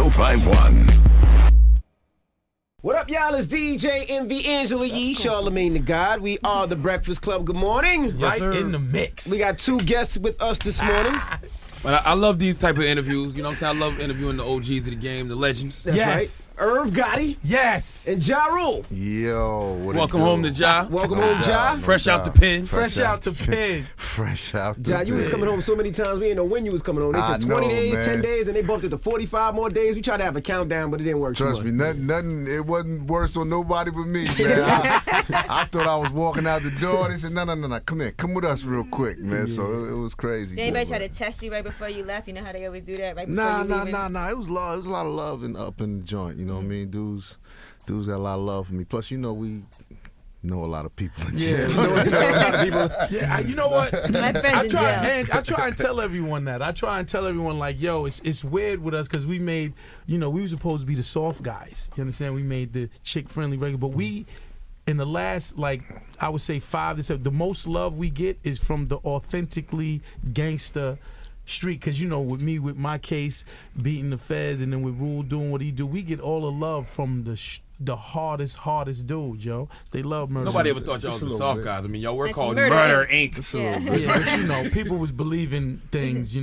1051. What up, y'all? It's DJ MV Angela Yee, Charlamagne the God. We are the Breakfast Club. Good morning. Yes, sir. In the mix. We got two guests with us this morning. But I love these type of interviews. You know what I'm saying? I love interviewing the OGs of the game, the legends. That's right. Irv Gotti. Yes. And Ja Rule. Yo, what Welcome home to Ja. Welcome home, Ja. Fresh out the pen. Fresh out the pen. Fresh out the pen. Ja, you was coming home so many times. We didn't know when you was coming home. They said 20 days, man. 10 days, and they bumped it to 45 more days. We tried to have a countdown, but it didn't work. Trust me, nothing. It wasn't worse on nobody but me, man. I thought I was walking out the door. They said, no, come here, come with us real quick, man. So it was crazy. Did anybody try to test you right before you left? You know how they always do that right before you leave? Nah. It was a lot of love up in the joint. You know what I mean? Dudes got a lot of love for me. Plus, you know, we know a lot of people in jail. Yeah, you know what? My friends in jail. I try and tell everyone that. I try and tell everyone, like, yo, it's weird with us because we made, we were supposed to be the soft guys. You understand? We made the chick-friendly regular, but we, in the last, like, I would say 5 to 7, the most love we get is from the authentically gangster street, because with me, with my case beating the feds, and then with Rule doing what he do, we get all the love from the hardest dude, yo. They love murder. Nobody ever thought y'all was the soft guys. I mean, y'all were called Murder Inc. Yeah, but people was believing things,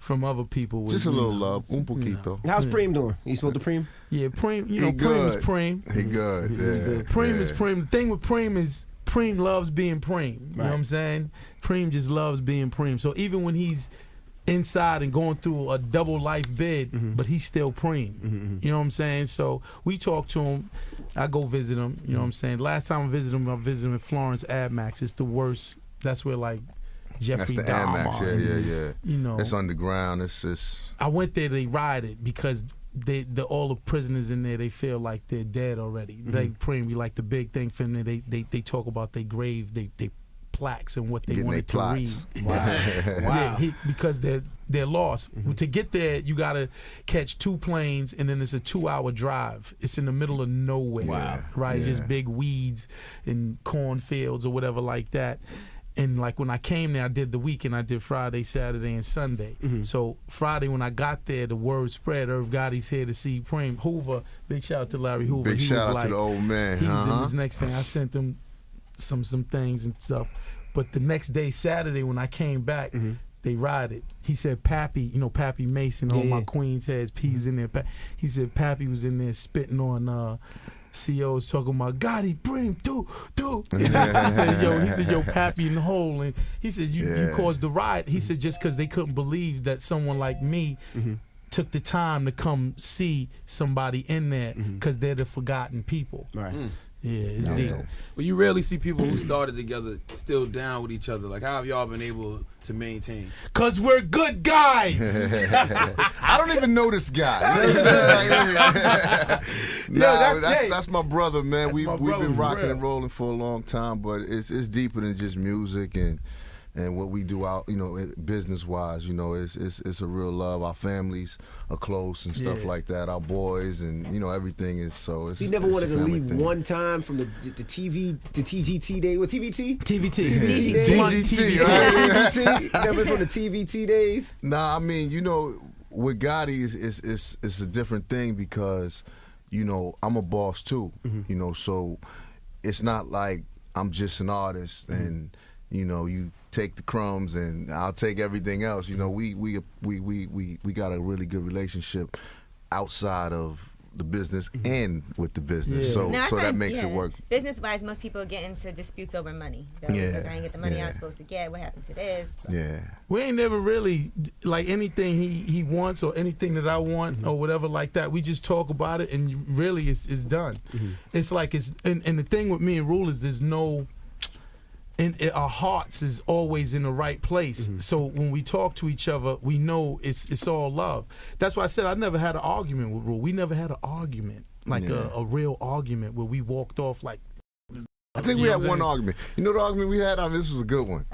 from other people. Just a little love, un poquito. How's Preem doing? You spoke to Preem? Yeah, Preem. He Preem is Preem. He good. Yeah. Preem is Preem. The thing with Preem is Preem loves being Preem. You know what I'm saying? Preem just loves being Preem. So even when he's inside and going through a double life bid, but he's still Preem. You know what I'm saying? So we talk to him. I go visit him. You know what I'm saying? Last time I visited him at Florence Admax. It's the worst. That's where, like, Jeffrey That's the Dahmer. Yeah. It's underground. It's just. I went there. They rioted because all the prisoners in there, they feel like they're dead already. They Preem be like the big thing for them. They talk about their grave. They plaques and what they wanted to read. Wow. Because they're lost. To get there, you gotta catch 2 planes, and then it's a 2-hour drive. It's in the middle of nowhere. Right? It's just big weeds and cornfields or whatever like that. And like when I came there, I did the weekend. I did Friday, Saturday, and Sunday. So Friday when I got there, the word spread. Irv Gotti's here to see Preem. Hoover, big shout out to Larry Hoover. Big shout out to the old man. He was in his next thing. I sent him some things and stuff. But the next day, Saturday, when I came back, they rioted. He said, Pappy, Pappy Mason, all my Queens heads, P was in there. He said, Pappy was in there spitting on COs, talking about Gotti, Preem, do. He said, yo, Pappy in the hole. And he said, you caused the riot. He said, just because they couldn't believe that someone like me took the time to come see somebody in there, because they're the forgotten people. Right. Yeah, it's deep. Well, you rarely see people who started together still down with each other. Like, how have y'all been able to maintain? Because we're good guys. I don't even know this guy. That's my brother, man. We've been rocking and rolling for a long time, but it's deeper than just music and what we do out, business-wise. It's a real love. Our families are close and stuff like that. Our boys and everything is so. He never wanted to leave one time from the TGT day. What TVT? TVT. TGT. Never from the TVT days. Nah, I mean, with Gotti is a different thing because I'm a boss too. So it's not like I'm just an artist and you take the crumbs and I'll take everything else. We got a really good relationship outside of the business and with the business. So that makes it work. Business wise, most people get into disputes over money. Like, I didn't get the money I was supposed to get. What happened to this? But. Yeah. We ain't never really like anything he wants or anything that I want or whatever like that. We just talk about it and really it's done. It's like and the thing with me and Rule is there's no. And our hearts is always in the right place. So when we talk to each other, we know it's all love. That's why I said I never had an argument with Rule. We never had an argument, like a real argument where we walked off like. I think we had one argument. You know the argument we had? I mean, this was a good one.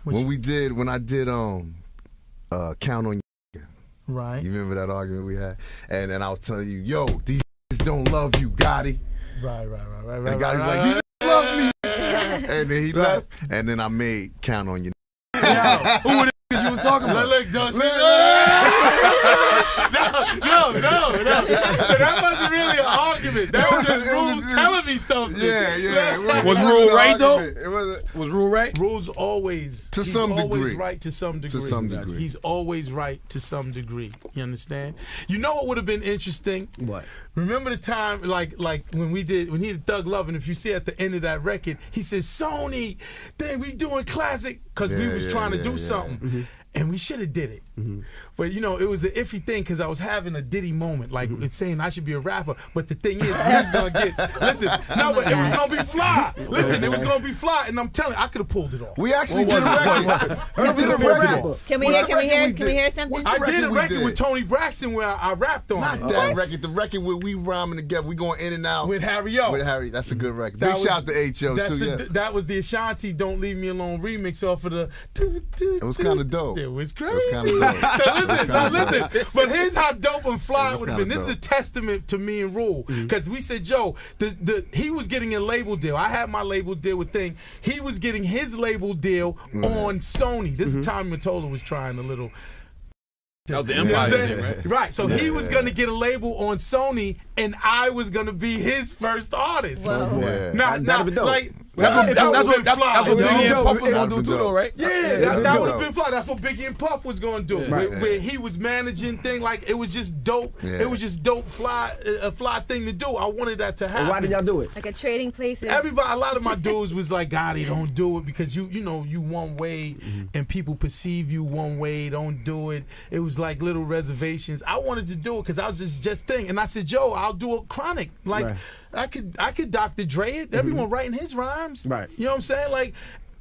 When I did Count on You. Right. You remember that argument we had? And I was telling you, yo, these don't love you, Gotti. Right. And Gotti was like, these love me. And then he left, and then I made Count on You. Who were the niggas you was talking about? Look, don't say that wasn't really an argument. That was just Rule telling me something. Yeah. Was Rule right though? It Was Rule right? Rule's always to some degree. Always right to some degree. He's always right to some degree. You understand? You know what would have been interesting? What? Remember the time, like when he did Thug Love, and if you see at the end of that record, he says, Sony, then we doing classic, because we was trying to do something. And we should have did it. But, you know, it was an iffy thing because I was having a Diddy moment. Like, it's saying I should be a rapper. But the thing is, we was going to get, listen, no, but it was going to be fly. Listen, it was going to be fly. And I'm telling you, I could have pulled it off. We actually did a record. We did a record. Can we hear something? What's I did a record with Tony Braxton where I rapped on it. Not that record. The record where we rhyming together. We going in and out. With Harry O. With Harry. That's a good record. Big shout to H.O. too. That was the Ashanti Don't Leave Me Alone remix off of the... It was kind of dope. It was crazy. So listen. But here's how dope and fly it would have been. This is a testament to me and Rule. Because we said, Joe, he was getting a label deal. I had my label deal with Thing. He was getting his label deal on Sony. This is time Mottola was trying a little... That was the Empire thing, right? Right. So he was going to get a label on Sony, and I was going to be his first artist. Whoa. Now, like... That's what Biggie and Puff was going to do too, though, right? Yeah, that would have been fly. That's what Biggie and Puff was going to do. Yeah. Where he was managing thing, like, it was just dope. Yeah. It was just dope, a fly thing to do. I wanted that to happen. And why did y'all do it? Like a trading places. Everybody, a lot of my dudes was like, Gotti, don't do it because you know you one way and people perceive you one way. Don't do it. It was like little reservations. I wanted to do it because I was just thing. And I said, Joe, I'll do a chronic. Like I could Dr. Dre it. Everyone writing his rhymes. Right. You know what I'm saying? Like,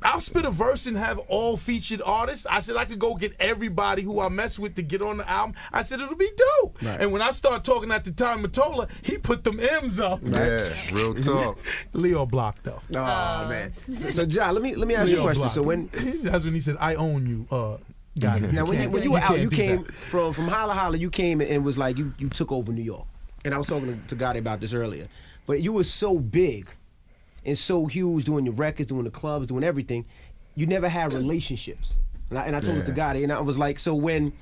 I'll spit a verse and have all featured artists. I said I could go get everybody who I mess with to get on the album. I said it'll be dope. Right. And when I start talking at the time Mottola, he put them M's up. Yeah, real talk. Leo Block though. Oh man. So John, let me ask you a question. Block. So when that's when he said, I own you, guy. now when you were out, you came from Holla Holla, you came and was like you took over New York. And I was talking to Gotti about this earlier. But you were so big and so huge doing your records, doing the clubs, doing everything. You never had relationships. And I told this to Gotti, and I was like, so when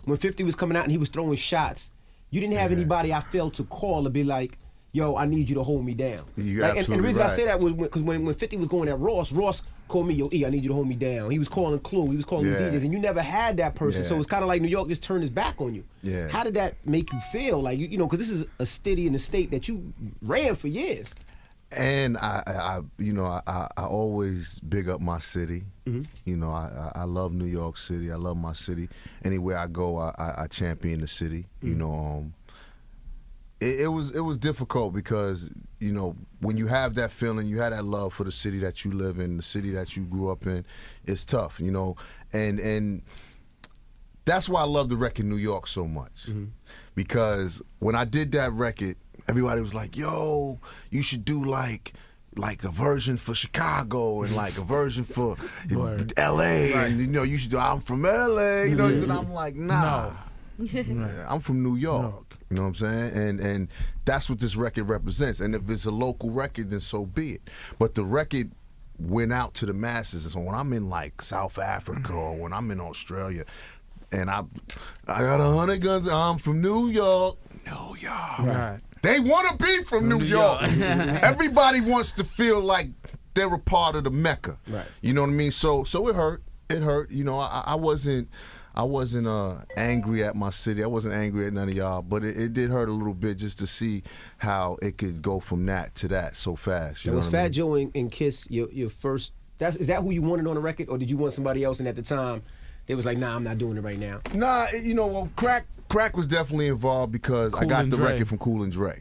50 was coming out and he was throwing shots, you didn't have anybody I felt to call to be like, yo, I need you to hold me down. You're and the reason I say that was because when 50 was going at Ross called me, yo, E, I need you to hold me down. He was calling Clue, he was calling the DJs, and you never had that person. So it's kind of like New York just turned its back on you. Yeah. How did that make you feel? Like, you know, because this is a city and a state that you ran for years. And I always big up my city. You know, I love New York City. I love my city. Anywhere I go, I champion the city. You know, it was difficult because, you know, when you have that feeling, you have that love for the city that you live in, the city that you grew up in, it's tough, you know. And that's why I love the record New York so much. Because when I did that record, everybody was like, yo, you should do like a version for Chicago and like a version for L.A. And, you know, you should do I'm from L.A. You know, and I'm like, nah. I'm from New York. You know what I'm saying? And that's what this record represents. And if it's a local record, then so be it. But the record went out to the masses. So when I'm in like South Africa or when I'm in Australia, and I got 100 guns, I'm from New York. New York. Right. They want to be from New York. Everybody wants to feel like they're a part of the Mecca. Right. You know what I mean? So it hurt. It hurt. You know, I wasn't angry at my city. I wasn't angry at none of y'all, but it did hurt a little bit just to see how it could go from that to that so fast. You know was what I Fat mean? Joe and Kiss your first? Is that who you wanted on the record, or did you want somebody else? And at the time, they was like, nah, I'm not doing it right now. Nah, you know, well, Crack was definitely involved because I got the record from Cool and Dre.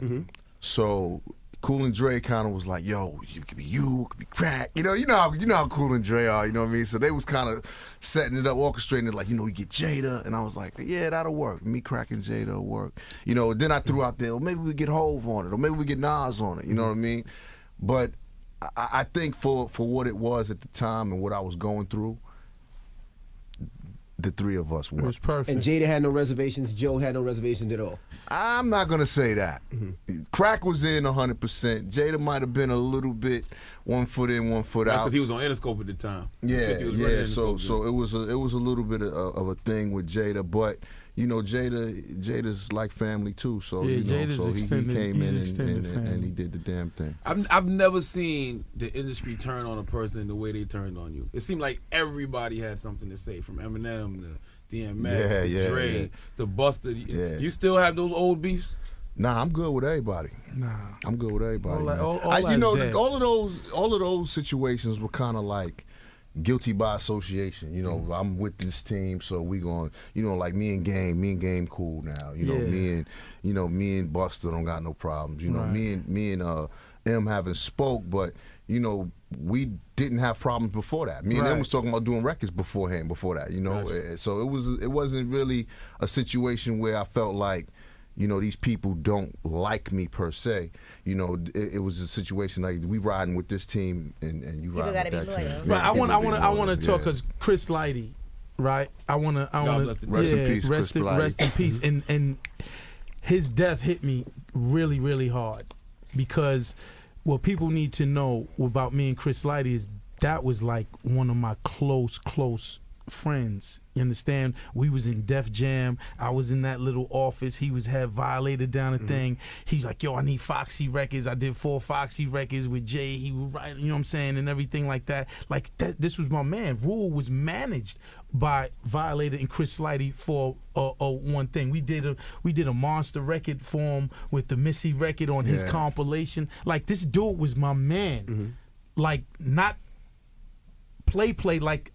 So Cool and Dre kind of was like, yo, you could be you, could be Crack. You know how Cool and Dre are, you know what I mean? So they was kind of setting it up, orchestrating it like, you know, you get Jada. And I was like, yeah, that'll work. Me, Crack, and Jada will work. You know, then I threw out there, well, maybe we get Hove on it, or maybe we get Nas on it, you know what I mean? But I think for what it was at the time and what I was going through, the three of us worked. It was perfect. And Jada had no reservations, Joe had no reservations at all. I'm not going to say that. Crack was in 100%. Jada might have been a little bit 1 foot in, 1 foot out. Because he was on Interscope at the time. Yeah. So it was a little bit of a thing with Jada, but you know, Jada's like family too. So Yeah, you know, Jada's so he extended- came in he's and extended he did the damn thing. I've never seen the industry turn on a person the way they turned on you. It seemed like everybody had something to say, from Eminem to DMX to Dre to Busta. Yeah. You still have those old beefs? Nah, I'm good with everybody. Nah. I'm good with everybody. All that- man. all you that's know, dead. all of those situations were kind of like guilty by association. You know, I'm with this team, so we going. You know, like me and Game cool now. You know, me and Busta don't got no problems. You know, Right. me and M haven't spoke, but you know, we didn't have problems before that. Me and them was talking about doing records before that. You know, so it wasn't really a situation where I felt like, you know, these people don't like me per se. You know, it was a situation like we riding with this team and you People riding gotta with that be team. loyal. But I want to talk Yeah. because Chris Lighty, right? I want to Rest in peace, rest Chris Lighty. rest in peace. And his death hit me really, really hard, because what people need to know about me and Chris Lighty is that was like one of my close friends. You understand? We was in Def Jam. I was in that little office. He had Violated down the thing. He's like, yo, I need Foxy records. I did 4 Foxy records with Jay. He would write, you know what I'm saying, and everything like that. Like that. This was my man. Rule was managed by Violated and Chris Lighty for one thing. We did a monster record for him with the Missy record on his compilation. Like, this dude was my man. Like, not play like.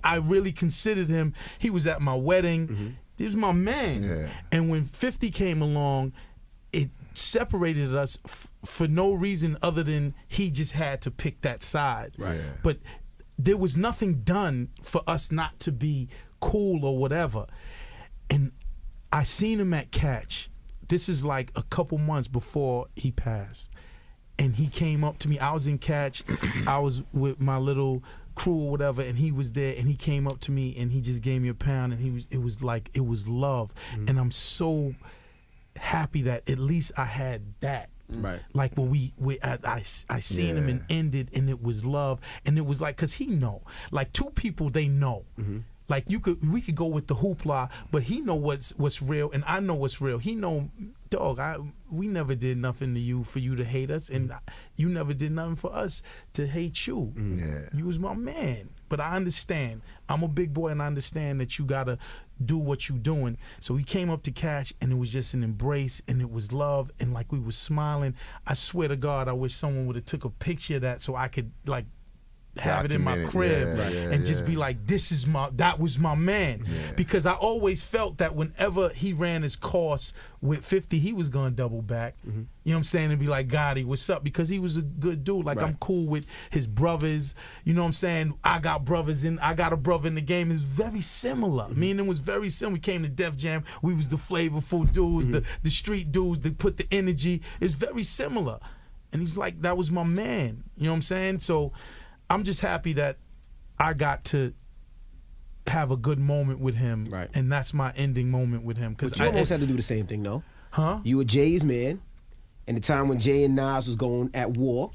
I really considered him. He was at my wedding. He was my man. Yeah. And when 50 came along, it separated us for no reason other than he just had to pick that side. Right. Yeah. But there was nothing done for us not to be cool or whatever. And I seen him at Catch. This is like a couple months before he passed. And he came up to me. I was in Catch. I was with my little crew or whatever, and he was there, and he came up to me and he just gave me a pound, and it was love. And I'm so happy that at least I had that. Right. Like when I seen him and ended, and it was love, and it was like, cause he know, like two people, they know. Like we could go with the hoopla, but he know what's real, and I know what's real. He know, dog, we never did nothing to you for you to hate us, and you never did nothing for us to hate you. Yeah. You was my man. But I understand. I'm a big boy, and I understand that you gotta do what you doing. So he came up to Catch, and it was just an embrace, and it was love, and like we was smiling. I swear to God, I wish someone would have took a picture of that so I could like have it in my crib and just be like, that was my man. Because I always felt that whenever he ran his course with 50, he was gonna double back. You know what I'm saying? And be like, Gotti, what's up? Because he was a good dude. Like, I'm cool with his brothers. You know what I'm saying? I got a brother in the game. It's very similar. Me and him was very similar. We came to Def Jam. We was the flavorful dudes, the street dudes that put the energy. It's very similar. And he's like, that was my man. You know what I'm saying? So I'm just happy that I got to have a good moment with him, and that's my ending moment with him. But you almost had to do the same thing, though. Huh? You were Jay's man, and the time when Jay and Nas was going at war,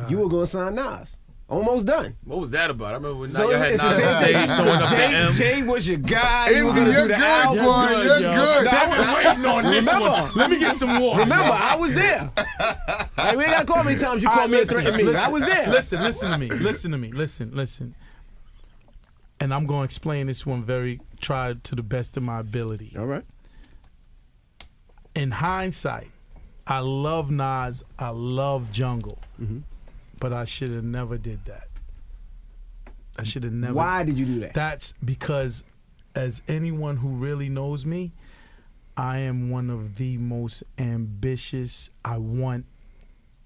you were going to sign Nas. Almost done. What was that about? I remember when So y'all had it's the Nas same on stage thing. throwing up the M. Jay was your guy. You were going to do You're the good, album. boy. You're good. I was waiting on this one. Let me get some water. Remember, I was there. Like, we ain't got to call me times you called me and threatened me. I was there. Listen to me. Listen. And I'm going to explain this one try to the best of my ability. All right. In hindsight, I love Nas. I love Jungle. But I should have never did that. I should have never. Why did you do that? That's because, as anyone who really knows me, I am one of the most ambitious. I want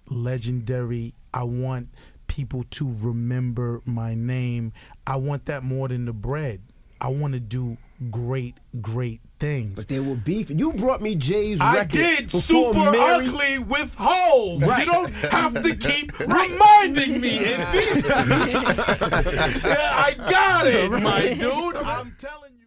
legendary. I want people to remember my name. I want that more than the bread. I want to do great things. But there were beef. You brought me Jay's record. I did before Super Mary. Ugly with Hov. Right. You don't have to keep reminding me. I got it, my dude. I'm telling you.